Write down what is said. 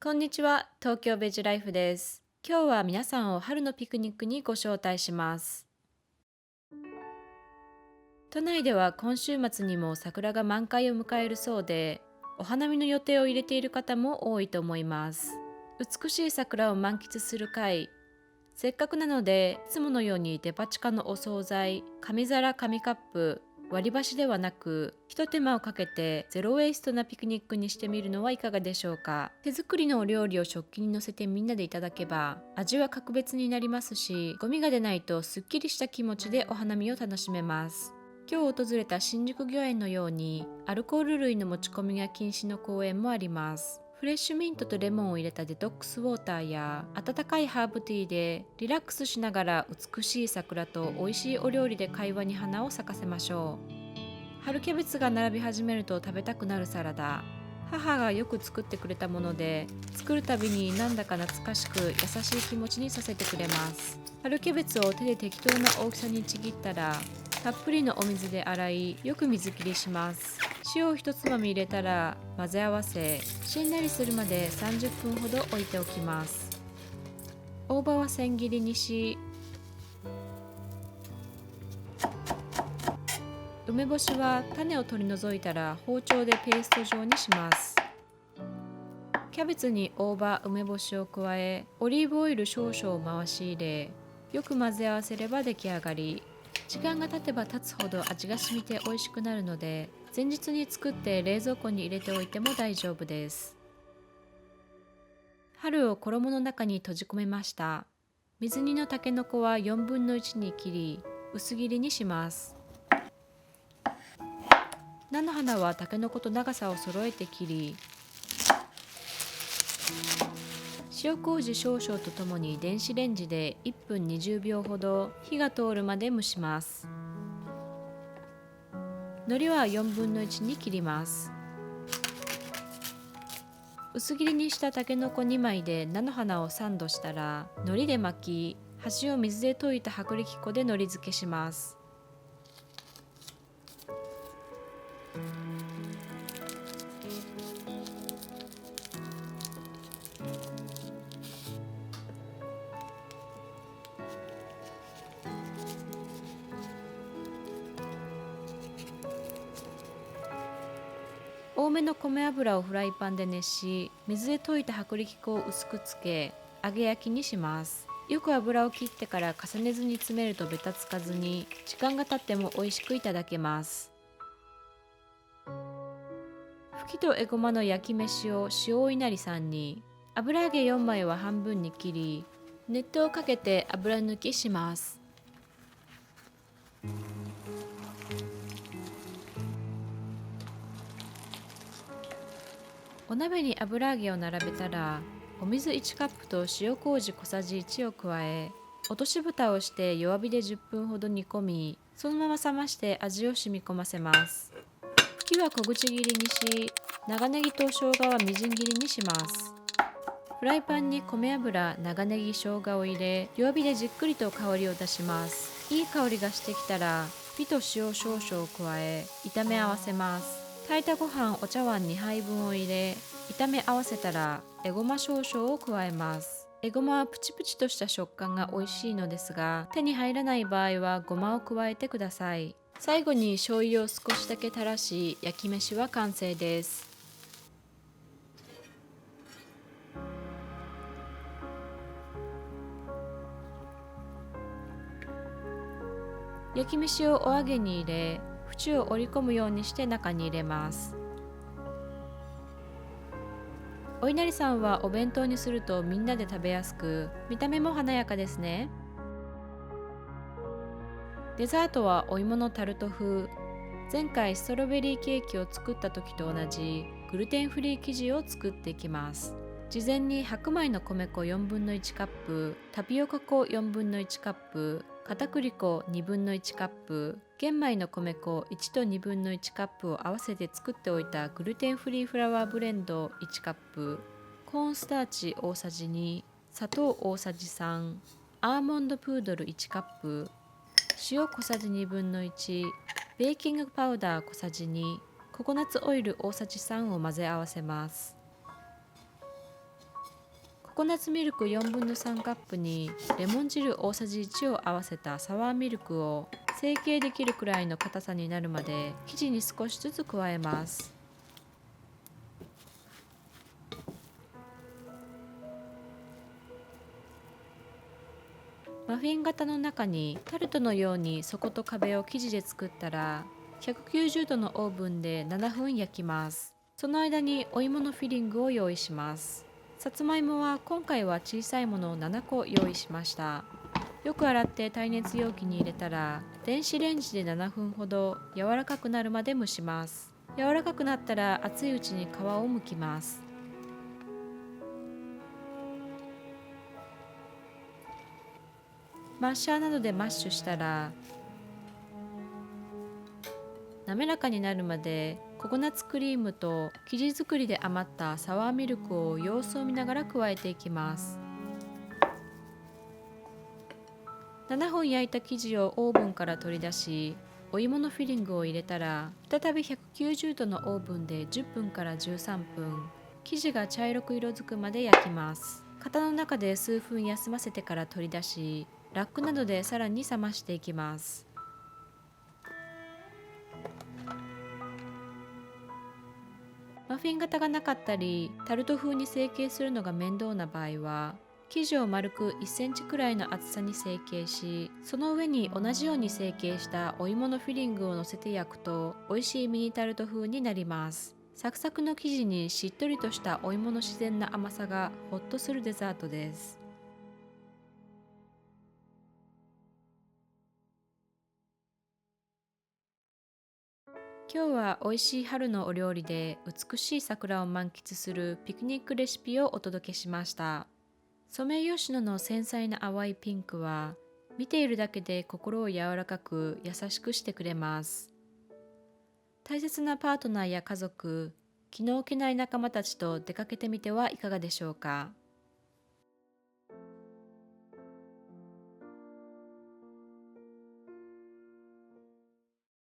こんにちは、東京ベジライフです。今日は皆さんを春のピクニックにご招待します。都内では今週末にも桜が満開を迎えるそうで、お花見の予定を入れている方も多いと思います。美しい桜を満喫する会、せっかくなので、いつものようにデパ地下のお惣菜、紙皿、紙カップ、割り箸ではなく、ひと手間をかけてゼロウェイストなピクニックにしてみるのはいかがでしょうか。手作りのお料理を食器に乗せてみんなでいただけば、味は格別になりますし、ゴミが出ないとすっきりした気持ちでお花見を楽しめます。今日訪れた新宿御苑のように、アルコール類の持ち込みが禁止の公園もあります。フレッシュミントとレモンを入れたデトックスウォーターや温かいハーブティーでリラックスしながら美しい桜と美味しいお料理で会話に花を咲かせましょう。春キャベツが並び始めると食べたくなるサラダ。母がよく作ってくれたもので、作るたびになんだか懐かしく優しい気持ちにさせてくれます。春キャベツを手で適当な大きさにちぎったら、たっぷりのお水で洗い、よく水切りします。塩を一つまみ入れたら混ぜ合わせ、しんなりするまで30分ほど置いておきます。大葉は千切りにし、梅干しは種を取り除いたら包丁でペースト状にします。キャベツに大葉、梅干しを加え、オリーブオイル少々を回し入れ、よく混ぜ合わせれば出来上がり。時間が経てば経つほど味が染みて美味しくなるので、前日に作って冷蔵庫に入れておいても大丈夫です。春を衣の中に閉じ込めました。水煮のたけのこは4分の1に切り、薄切りにします。菜の花はたけのこと長さを揃えて切り、塩麹少々とともに電子レンジで1分20秒ほど火が通るまで蒸します。海苔は4分の1に切ります。薄切りにしたたけのこ2枚で菜の花をサンドしたら、海苔で巻き、端を水で溶いた薄力粉で海苔漬けします。多めの米油をフライパンで熱し、水で溶いた薄力粉を薄くつけ、揚げ焼きにします。よく油を切ってから重ねずに詰めるとベタつかずに、時間が経っても美味しくいただけます。ふきとえごまの焼き飯を塩いなりさんに、油揚げ4枚は半分に切り、熱湯をかけて油抜きします。お鍋に油揚げを並べたら、お水1カップと塩麹小さじ1を加え、落とし蓋をして弱火で10分ほど煮込み、そのまま冷まして味を染み込ませます。ふきは小口切りにし、長ネギと生姜はみじん切りにします。フライパンに米油、長ネギ、生姜を入れ、弱火でじっくりと香りを出します。いい香りがしてきたら、火と塩少々を加え、炒め合わせます。炊いたご飯お茶碗2杯分を入れ、炒め合わせたらえごま少々を加えます。えごまはプチプチとした食感が美味しいのですが、手に入らない場合はごまを加えてください。最後に醤油を少しだけ垂らし、焼き飯は完成です。焼き飯をお揚げに入れ、縁を折り込むようにして中に入れます。お稲荷さんはお弁当にするとみんなで食べやすく、見た目も華やかですね。デザートはお芋のタルト風。前回ストロベリーケーキを作った時と同じグルテンフリー生地を作っていきます。事前に白米の米粉4分の1カップ、タピオカ粉4分の1カップ、片栗粉2分の1カップ、玄米の米粉1と2分の1カップを合わせて作っておいたグルテンフリーフラワーブレンド1カップ、コーンスターチ大さじ2、砂糖大さじ3、アーモンドプードル1カップ、塩小さじ1分の1、ベーキングパウダー小さじ2、ココナッツオイル大さじ3を混ぜ合わせます。コナッツミルク4分の3カップにレモン汁大さじ1を合わせたサワーミルクを成形できるくらいの硬さになるまで生地に少しずつ加えます。マフィン型の中にタルトのように底と壁を生地で作ったら、190度のオーブンで7分焼きます。その間にお芋のフィリングを用意します。さつまいもは今回は小さいものを7個用意しました。よく洗って耐熱容器に入れたら、電子レンジで7分ほど柔らかくなるまで蒸します。柔らかくなったら熱いうちに皮を剥きます。マッシャーなどでマッシュしたら、滑らかになるまでココナッツクリームと生地作りで余ったサワーミルクを様子を見ながら加えていきます。7分焼いた生地をオーブンから取り出し、お芋のフィリングを入れたら、再び190度のオーブンで10分から13分、生地が茶色く色づくまで焼きます。型の中で数分休ませてから取り出し、ラックなどでさらに冷ましていきます。マフィン型がなかったり、タルト風に成形するのが面倒な場合は、生地を丸く1センチくらいの厚さに成形し、その上に同じように成形したお芋のフィリングを乗せて焼くと、美味しいミニタルト風になります。サクサクの生地にしっとりとしたお芋の自然な甘さがホッとするデザートです。今日は美味しい春のお料理で美しい桜を満喫するピクニックレシピをお届けしました。ソメイヨシノの繊細な淡いピンクは、見ているだけで心を柔らかく優しくしてくれます。大切なパートナーや家族、気の置けない仲間たちと出かけてみてはいかがでしょうか。